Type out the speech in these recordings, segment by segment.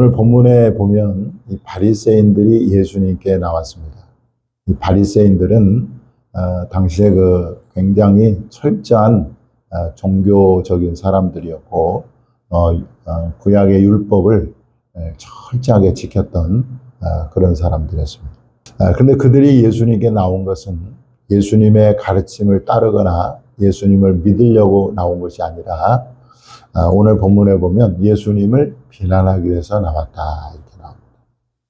오늘 본문에 보면 이 바리새인들이 예수님께 나왔습니다. 이 바리새인들은 당시에 그 굉장히 철저한 종교적인 사람들이었고 구약의 율법을 철저하게 지켰던 그런 사람들이었습니다. 그런데 그들이 예수님께 나온 것은 예수님의 가르침을 따르거나 예수님을 믿으려고 나온 것이 아니라 오늘 본문에 보면 예수님을 비난하기 위해서 나왔다 이렇게 나옵니다.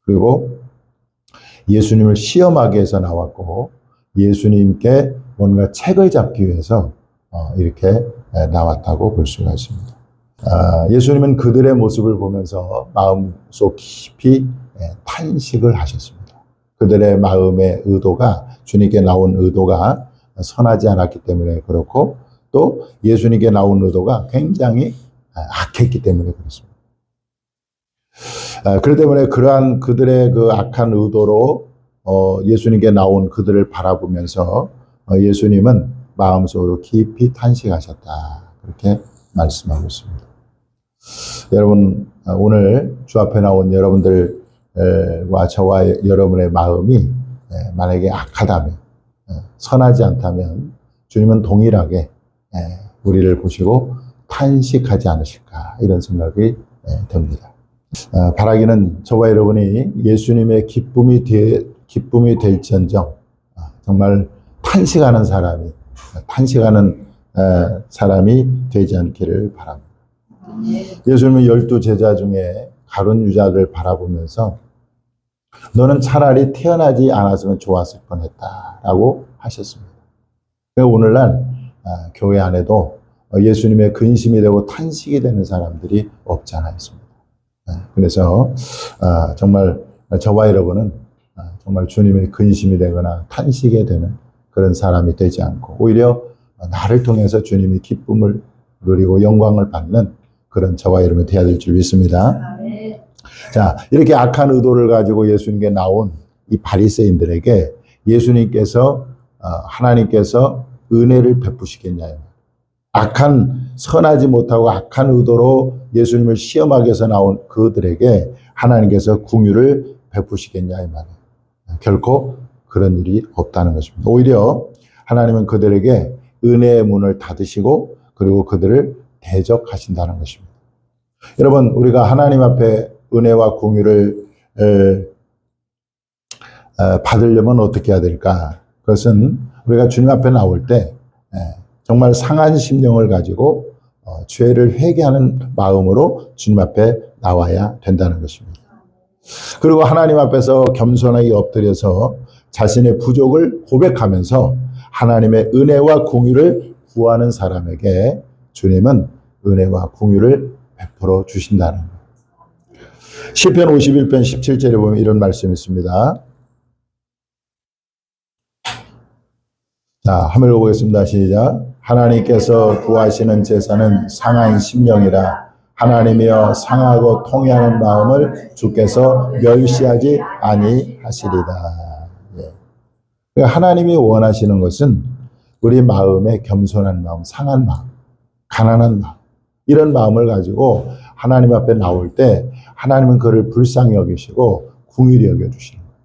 그리고 예수님을 시험하기 위해서 나왔고 예수님께 뭔가 책을 잡기 위해서 이렇게 나왔다고 볼 수가 있습니다. 예수님은 그들의 모습을 보면서 마음속 깊이 탄식을 하셨습니다. 그들의 마음의 의도가 주님께 나온 의도가 선하지 않았기 때문에 그렇고 또 예수님께 나온 의도가 굉장히 악했기 때문에 그렇습니다. 그렇기 때문에 그러한 그들의 그 악한 의도로 예수님께 나온 그들을 바라보면서 예수님은 마음속으로 깊이 탄식하셨다. 그렇게 말씀하고 있습니다. 여러분 오늘 주 앞에 나온 여러분들과 저와 여러분의 마음이 만약에 악하다면 선하지 않다면 주님은 동일하게 우리를 보시고 탄식하지 않으실까 이런 생각이 듭니다. 바라기는 저와 여러분이 예수님의 기쁨이 될지언정 정말 탄식하는 사람이 되지 않기를 바랍니다. 예수님은 12제자 중에 가룟 유다를 바라보면서 너는 차라리 태어나지 않았으면 좋았을 뻔했다라고 하셨습니다. 오늘날 교회 안에도 예수님의 근심이 되고 탄식이 되는 사람들이 없지 않아 있습니다. 그래서 정말 저와 여러분은 정말 주님의 근심이 되거나 탄식이 되는 그런 사람이 되지 않고 오히려 나를 통해서 주님이 기쁨을 누리고 영광을 받는 그런 저와 여러분이 되어야 될 줄 믿습니다. 자, 이렇게 악한 의도를 가지고 예수님께 나온 이 바리새인들에게 예수님께서 하나님께서 은혜를 베푸시겠냐요. 선하지 못하고 악한 의도로 예수님을 시험하기 위해서 나온 그들에게 하나님께서 긍휼을 베푸시겠냐 이 말이에요. 결코 그런 일이 없다는 것입니다. 오히려 하나님은 그들에게 은혜의 문을 닫으시고 그리고 그들을 대적하신다는 것입니다. 여러분 우리가 하나님 앞에 은혜와 긍휼을 받으려면 어떻게 해야 될까? 그것은 우리가 주님 앞에 나올 때 정말 상한 심령을 가지고 죄를 회개하는 마음으로 주님 앞에 나와야 된다는 것입니다. 그리고 하나님 앞에서 겸손하게 엎드려서 자신의 부족을 고백하면서 하나님의 은혜와 긍휼을 구하는 사람에게 주님은 은혜와 긍휼을 베풀어 주신다는 거예요. 시편 51편 17절에 보면 이런 말씀이 있습니다. 자, 한번 읽어보겠습니다. 시작. 하나님께서 구하시는 제사는 상한 심령이라 하나님이여 상하고 통회하는 마음을 주께서 멸시하지 아니하시리다. 그러니까 하나님이 원하시는 것은 우리 마음의 겸손한 마음, 상한 마음, 가난한 마음 이런 마음을 가지고 하나님 앞에 나올 때 하나님은 그를 불쌍히 여기시고 긍휼히 여겨주시는 거예요.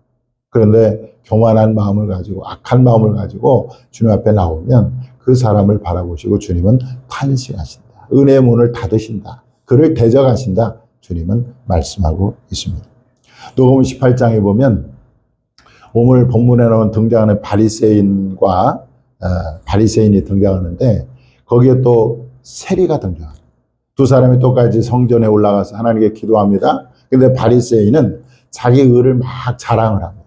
그런데 교만한 마음을 가지고 악한 마음을 가지고 주님 앞에 나오면 그 사람을 바라보시고 주님은 탄식하신다. 은혜의 문을 닫으신다. 그를 대적하신다. 주님은 말씀하고 있습니다. 누가복음 18장에 보면 오늘 본문에 나온 등장하는 바리새인이 등장하는데 거기에 또 세리가 등장합니다. 두 사람이 똑같이 성전에 올라가서 하나님께 기도합니다. 그런데 바리새인은 자기 의를 막 자랑을 합니다.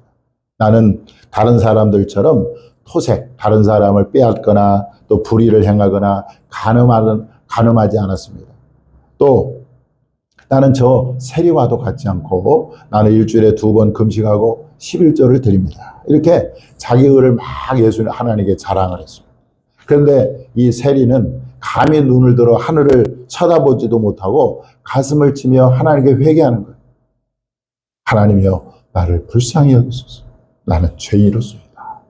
나는 다른 사람들처럼 토색, 다른 사람을 빼앗거나 또 불의를 행하거나 간음하지 않았습니다. 또 나는 저 세리와도 같지 않고 나는 일주일에 2번 금식하고 11조를 드립니다. 이렇게 자기 의를 막 하나님께 자랑을 했습니다. 그런데 이 세리는 감히 눈을 들어 하늘을 쳐다보지도 못하고 가슴을 치며 하나님께 회개하는 거예요. 하나님이여 나를 불쌍히 여기소서. 나는 죄인으로소이다.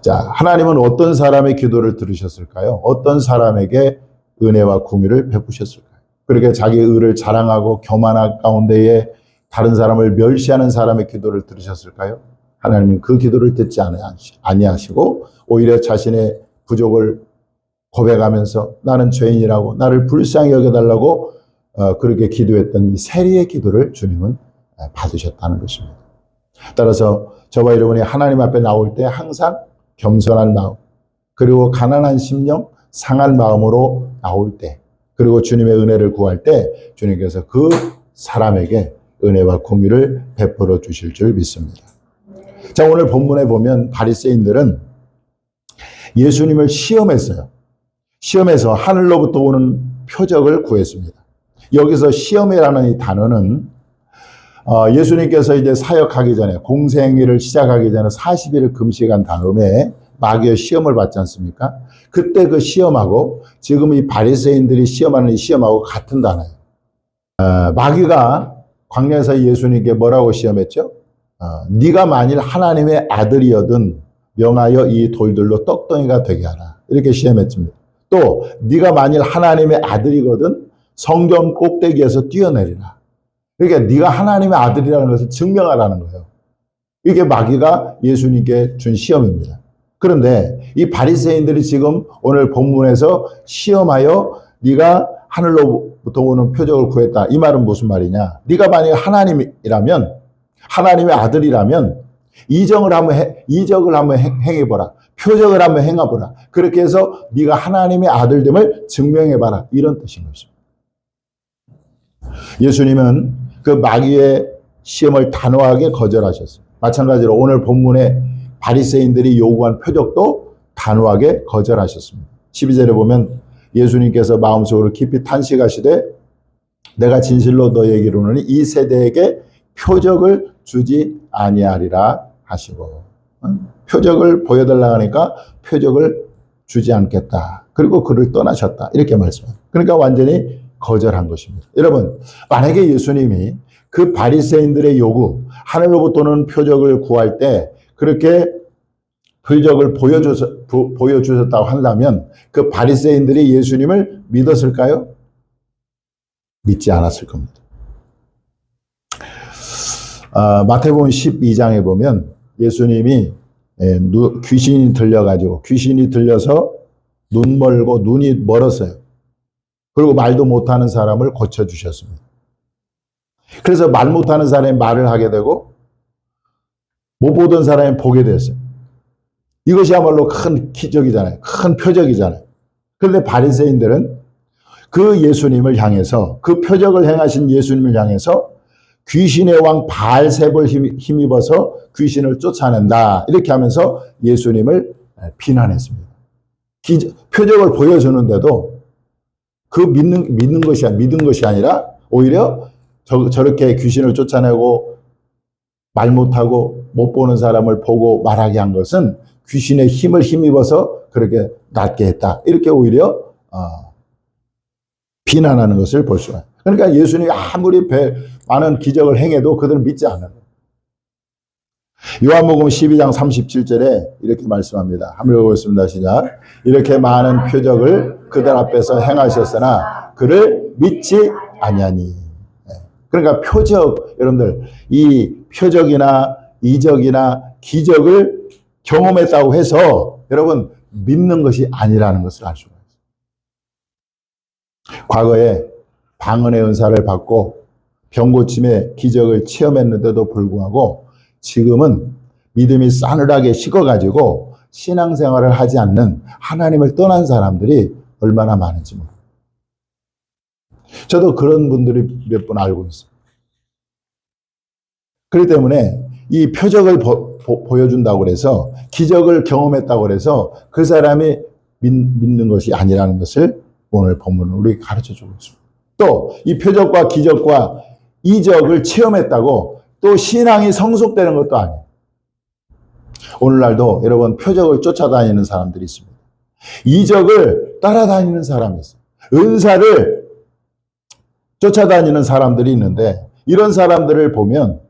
자, 하나님은 어떤 사람의 기도를 들으셨을까요? 어떤 사람에게 은혜와 긍휼을 베푸셨을까요? 그렇게 자기 의를 자랑하고 교만한 가운데에 다른 사람을 멸시하는 사람의 기도를 들으셨을까요? 하나님은 그 기도를 듣지 아니하시고 오히려 자신의 부족을 고백하면서 나는 죄인이라고 나를 불쌍히 여겨달라고 그렇게 기도했던 이 세리의 기도를 주님은 받으셨다는 것입니다. 따라서 저와 여러분이 하나님 앞에 나올 때 항상 겸손한 마음, 그리고 가난한 심령, 상한 마음으로 나올 때, 그리고 주님의 은혜를 구할 때 주님께서 그 사람에게 은혜와 공의를 베풀어 주실 줄 믿습니다. 자, 오늘 본문에 보면 바리새인들은 예수님을 시험했어요. 시험해서 하늘로부터 오는 표적을 구했습니다. 여기서 시험이라는 이 단어는 예수님께서 이제 사역하기 전에 공생일을 시작하기 전에 40일을 금식한 다음에 마귀의 시험을 받지 않습니까? 그때 그 시험하고 지금 이 바리새인들이 시험하는 이 시험하고 같은 단어예요. 마귀가 광야에서 예수님께 뭐라고 시험했죠? 네가 만일 하나님의 아들이어든 명하여 이 돌들로 떡덩이가 되게 하라. 이렇게 시험했습니다. 또 네가 만일 하나님의 아들이거든 성전 꼭대기에서 뛰어내리라. 그러니까 네가 하나님의 아들이라는 것을 증명하라는 거예요. 이게 마귀가 예수님께 준 시험입니다. 그런데 이 바리새인들이 지금 오늘 본문에서 시험하여 네가 하늘로부터 오는 표적을 구했다. 이 말은 무슨 말이냐? 네가 만약 하나님이라면 하나님의 아들이라면 이적을 한번 행해보라. 표적을 한번 행해보라. 그렇게 해서 네가 하나님의 아들됨을 증명해봐라. 이런 뜻인 것입니다. 예수님은 그 마귀의 시험을 단호하게 거절하셨습니다. 마찬가지로 오늘 본문에 바리새인들이 요구한 표적도 단호하게 거절하셨습니다. 12절에 보면 예수님께서 마음속으로 깊이 탄식하시되 내가 진실로 너희에게 이르노니 이 세대에게 표적을 주지 아니하리라 하시고 표적을 보여달라고 하니까 표적을 주지 않겠다. 그리고 그를 떠나셨다. 이렇게 말씀합니다. 그러니까 완전히 거절한 것입니다. 여러분, 만약에 예수님이 그 바리새인들의 요구, 하늘로부터 오는 표적을 구할 때 그렇게 표적을 보여주셨다고 한다면 그 바리새인들이 예수님을 믿었을까요? 믿지 않았을 겁니다. 마태복음 12장에 보면 예수님이 귀신이 들려가지고 귀신이 들려서 눈 멀고 눈이 멀었어요. 그리고 말도 못하는 사람을 고쳐주셨습니다. 그래서 말 못하는 사람이 말을 하게 되고 못 보던 사람이 보게 됐어요. 이것이야말로 큰 기적이잖아요. 큰 표적이잖아요. 그런데 바리새인들은 그 예수님을 향해서 그 표적을 행하신 예수님을 향해서 귀신의 왕 바알셉을 힘입어서 귀신을 쫓아낸다. 이렇게 하면서 예수님을 비난했습니다. 표적을 보여주는데도 그 믿는 것이 아니라 오히려 저렇게 귀신을 쫓아내고 말 못하고 못 보는 사람을 보고 말하게 한 것은 귀신의 힘을 힘입어서 그렇게 낫게 했다. 이렇게 오히려 비난하는 것을 볼 수가 있어요. 그러니까 예수님이 아무리 많은 기적을 행해도 그들은 믿지 않아요. 요한복음 12장 37절에 이렇게 말씀합니다. 한번 읽어보겠습니다. 시작. 이렇게 많은 표적을 그들 앞에서 행하셨으나 그를 믿지 아니하니. 그러니까 표적, 여러분들 이 표적이나 이적이나 기적을 경험했다고 해서 여러분 믿는 것이 아니라는 것을 알 수가 있어요. 과거에 방언의 은사를 받고 병고침의 기적을 체험했는데도 불구하고 지금은 믿음이 싸늘하게 식어가지고 신앙생활을 하지 않는 하나님을 떠난 사람들이 얼마나 많은지 모릅니다. 저도 그런 분들이 몇 분 알고 있어요. 그렇기 때문에 이 표적을 보여준다고 해서 기적을 경험했다고 해서 그 사람이 믿는 것이 아니라는 것을 오늘 본문은 우리 가르쳐주고 있습니다. 또 이 표적과 기적과 이적을 체험했다고 또 신앙이 성숙되는 것도 아니에요. 오늘날도 여러분 표적을 쫓아다니는 사람들이 있습니다. 이적을 따라다니는 사람이 있어요. 은사를 쫓아다니는 사람들이 있는데 이런 사람들을 보면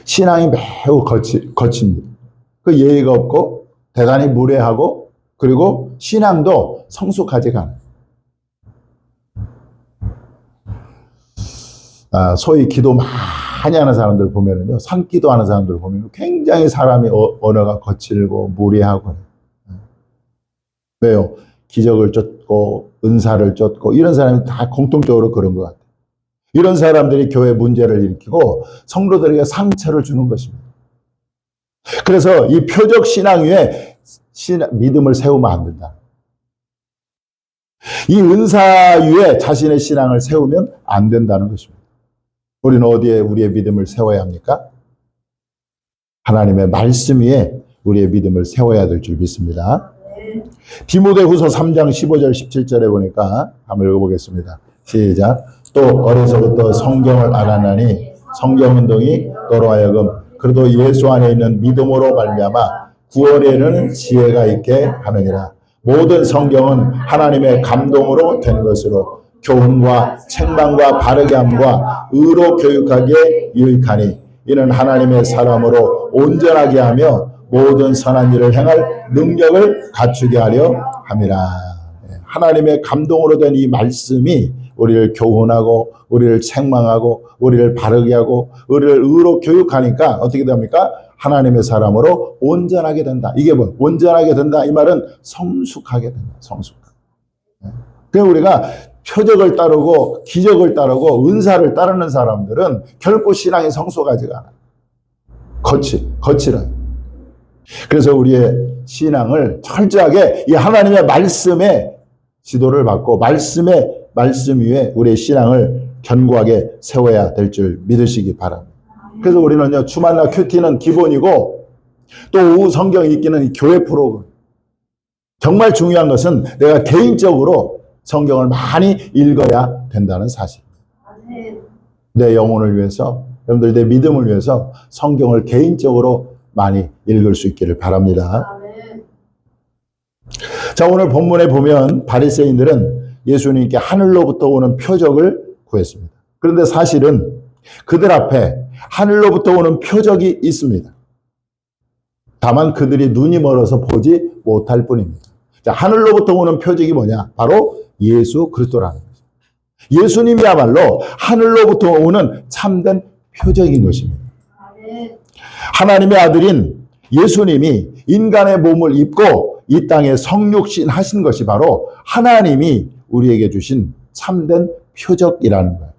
신앙이 매우 거칩니다. 그 예의가 없고 대단히 무례하고 그리고 신앙도 성숙하지가 않아요. 소위 기도 많이 하는 사람들 보면은요, 산기도 하는 사람들 보면 굉장히 사람이 언어가 거칠고 무례하고. 왜요? 기적을 쫓고 은사를 쫓고 이런 사람이 다 공통적으로 그런 것 같아요. 이런 사람들이 교회 문제를 일으키고 성도들에게 상처를 주는 것입니다. 그래서 이 표적 신앙 위에 믿음을 세우면 안 된다. 이 은사 위에 자신의 신앙을 세우면 안 된다는 것입니다. 우리는 어디에 우리의 믿음을 세워야 합니까? 하나님의 말씀 위에 우리의 믿음을 세워야 될 줄 믿습니다. 디모데후서 3장 15절 17절에 보니까 한번 읽어보겠습니다. 시작. 또 어려서부터 성경을 알아나니 성경운동이 너로 하여금 그래도 예수 안에 있는 믿음으로 말미암아 구원에 이르는 지혜가 있게 하느니라. 모든 성경은 하나님의 감동으로 된 것으로 교훈과 책망과 바르게 함과 의로 교육하기에 유익하니 이는 하나님의 사람으로 온전하게 하며 모든 선한 일을 행할 능력을 갖추게 하려 함이라. 하나님의 감동으로 된 이 말씀이 우리를 교훈하고 우리를 책망하고 우리를 바르게 하고 우리를 의로 교육하니까 어떻게 됩니까? 하나님의 사람으로 온전하게 된다. 이게 뭐 온전하게 된다. 이 말은 성숙하게 된다. 성숙하게. 그래서 우리가 표적을 따르고 기적을 따르고 은사를 따르는 사람들은 결코 신앙이 성숙하지가 않아요. 거칠어요. 그래서 우리의 신앙을 철저하게 이 하나님의 말씀에 지도를 받고 말씀 위에 우리의 신앙을 견고하게 세워야 될 줄 믿으시기 바랍니다. 그래서 우리는요, 주말날 큐티는 기본이고 또 오후 성경 읽기는 교회 프로그램. 정말 중요한 것은 내가 개인적으로 성경을 많이 읽어야 된다는 사실. 내 영혼을 위해서, 여러분들 내 믿음을 위해서 성경을 개인적으로 많이 읽을 수 있기를 바랍니다. 자, 오늘 본문에 보면 바리새인들은 예수님께 하늘로부터 오는 표적을 구했습니다. 그런데 사실은 그들 앞에 하늘로부터 오는 표적이 있습니다. 다만 그들이 눈이 멀어서 보지 못할 뿐입니다. 자, 하늘로부터 오는 표적이 뭐냐? 바로 예수 그리스도라는 거죠. 예수님이야말로 하늘로부터 오는 참된 표적인 것입니다. 하나님의 아들인 예수님이 인간의 몸을 입고 이 땅에 성육신 하신 것이 바로 하나님이 우리에게 주신 참된 표적이라는 거예요.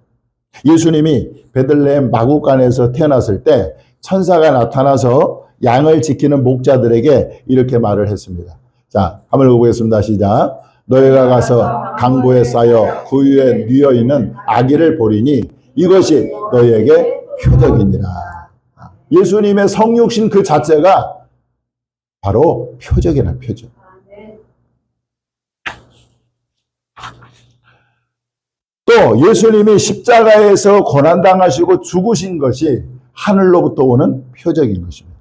예수님이 베들레헴 마구간에서 태어났을 때 천사가 나타나서 양을 지키는 목자들에게 이렇게 말을 했습니다. 자, 한번 읽어보겠습니다. 시작. 너희가 가서 강보에 쌓여 그 위에 뉘어 있는 아기를 보리니 이것이 너희에게 표적이니라. 예수님의 성육신 그 자체가 바로 표적이라는 표적. 또 예수님이 십자가에서 고난당하시고 죽으신 것이 하늘로부터 오는 표적인 것입니다.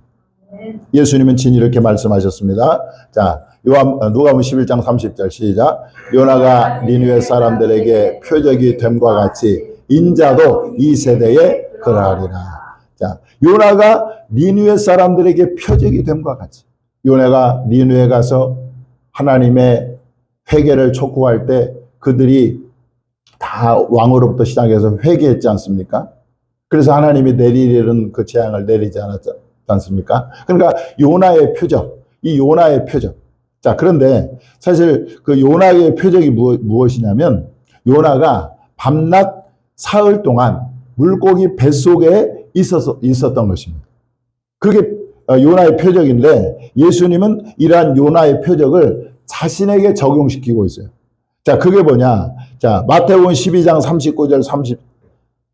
예수님은 친히 이렇게 말씀하셨습니다. 자, 누가복음 11장 30절 시작. 요나가 니느웨 사람들에게 표적이 됨과 같이 인자도 이 세대에 그러하리라. 자, 요나가 니느웨 사람들에게 표적이 됨과 같이. 요나가 니느웨 가서 하나님의 회개를 촉구할 때 그들이 다 왕으로부터 시작해서 회개했지 않습니까? 그래서 하나님이 내리려는 그 재앙을 내리지 않았지 않습니까? 그러니까 요나의 표적, 이 요나의 표적. 자, 그런데 사실 그 요나의 표적이 무엇이냐면 요나가 밤낮 사흘 동안 물고기 뱃속에 있었던 것입니다. 그게 요나의 표적인데 예수님은 이러한 요나의 표적을 자신에게 적용시키고 있어요. 자, 그게 뭐냐? 자, 마태복음 12장 39절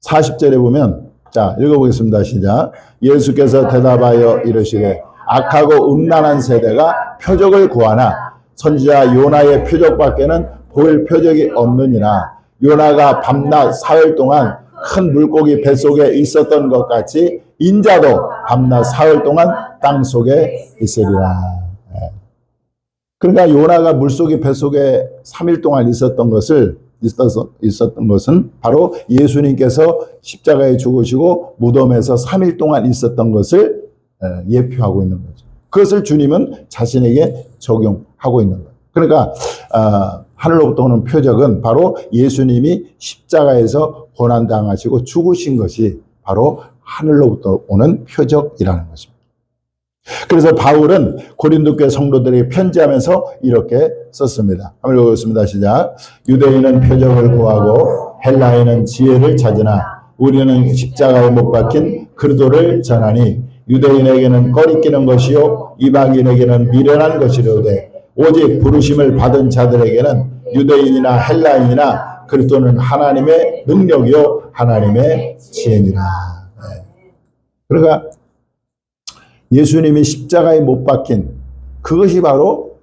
40절에 보면 자, 읽어보겠습니다. 시작. 예수께서 대답하여 이르시되 악하고 음란한 세대가 표적을 구하나 선지자 요나의 표적밖에는 보일 표적이 없느니라. 요나가 밤낮 사흘 동안 큰 물고기 뱃속에 있었던 것 같이 인자도 밤낮 사흘 동안 땅속에 있으리라. 그러니까 요나가 물속에 뱃속에 3일 동안 있었던 것은 바로 예수님께서 십자가에 죽으시고 무덤에서 3일 동안 있었던 것을 예표하고 있는 거죠. 그것을 주님은 자신에게 적용하고 있는 거예요. 그러니까 하늘로부터 오는 표적은 바로 예수님이 십자가에서 고난당하시고 죽으신 것이 바로 하늘로부터 오는 표적이라는 것입니다. 그래서 바울은 고린도 교회 성도들에게 편지하면서 이렇게 썼습니다. 한번 읽어보겠습니다. 시작. 유대인은 표적을 구하고 헬라인은 지혜를 찾으나 우리는 십자가에 못 박힌 그리스도를 전하니 유대인에게는 꺼리끼는 것이요 이방인에게는 미련한 것이로되 오직 부르심을 받은 자들에게는 유대인이나 헬라인이나 그리스도는 하나님의 능력이요 하나님의 지혜니라. 네. 그러니까 예수님이 십자가에 못 박힌 그것이 바로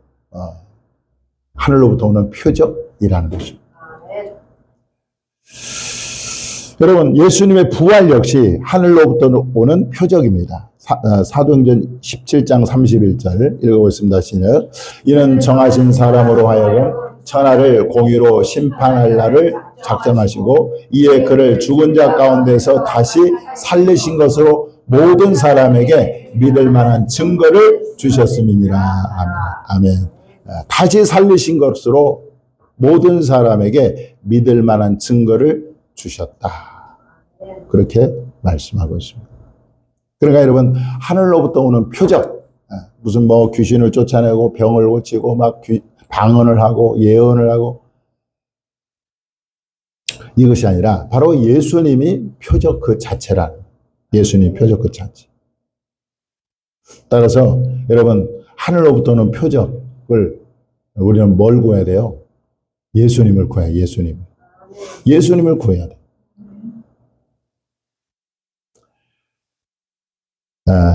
하늘로부터 오는 표적이라는 것입니다. 여러분, 예수님의 부활 역시 하늘로부터 오는 표적입니다. 사도행전 17장 31절 읽어보겠습니다. 시작. 이는 정하신 사람으로 하여금 천하를 공의로 심판할 날을 작정하시고 이에 그를 죽은 자 가운데서 다시 살리신 것으로 모든 사람에게 믿을 만한 증거를 주셨음이니라. 아멘. 다시 살리신 것으로 모든 사람에게 믿을 만한 증거를 주셨다. 그렇게 말씀하고 있습니다. 그러니까 여러분, 하늘로부터 오는 표적, 무슨 뭐 귀신을 쫓아내고 병을 고치고 막 방언을 하고 예언을 하고 이것이 아니라 바로 예수님이 표적 그 자체라는, 예수님 표적 그 자체. 따라서 여러분, 하늘로부터 오는 표적을 우리는 뭘 구해야 돼요? 예수님을 구해야 해요. 예수님을 구해야 돼.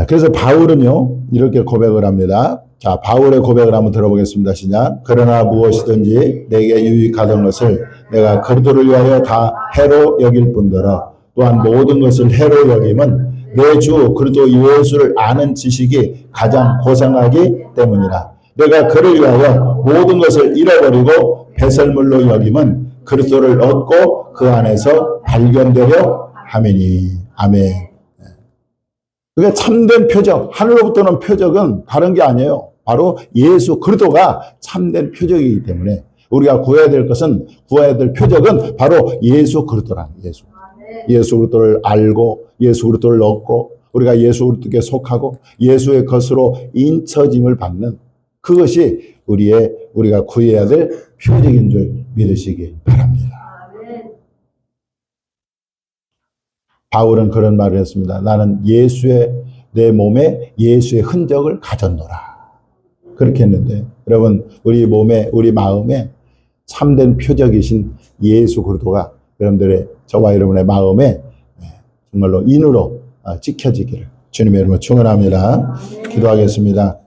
그래서 바울은요, 이렇게 고백을 합니다. 자, 바울의 고백을 한번 들어보겠습니다. 시작. 그러나 무엇이든지 내게 유익하던 것을 내가 그리스도를 위하여 다 해로 여길 뿐더러 또한 모든 것을 해로 여김은 내 주 그리스도 예수를 아는 지식이 가장 고상하기 때문이라. 내가 그를 위하여 모든 것을 잃어버리고 배설물로 여김은 그리스도를 얻고 그 안에서 발견되려 함이니. 아멘. 그게 참된 표적, 하늘로부터 오는 표적은 다른 게 아니에요. 바로 예수 그리스도가 참된 표적이기 때문에 우리가 구해야 될 표적은 바로 예수 그리스도라는 예수. 예수 그리스도를 알고 예수 그리스도를 얻고 우리가 예수 그리스도께 속하고 예수의 것으로 인쳐짐을 받는 그것이 우리가 구해야 될 표적인 줄 믿으시기 바랍니다. 바울은 그런 말을 했습니다. 나는 내 몸에 예수의 흔적을 가졌노라. 그렇게 했는데 여러분, 우리 몸에 우리 마음에 참된 표적이신 예수 그리스도가 저와 여러분의 마음에 정말로 인으로 찍혀지기를 주님의 이름으로 축원합니다. 기도하겠습니다.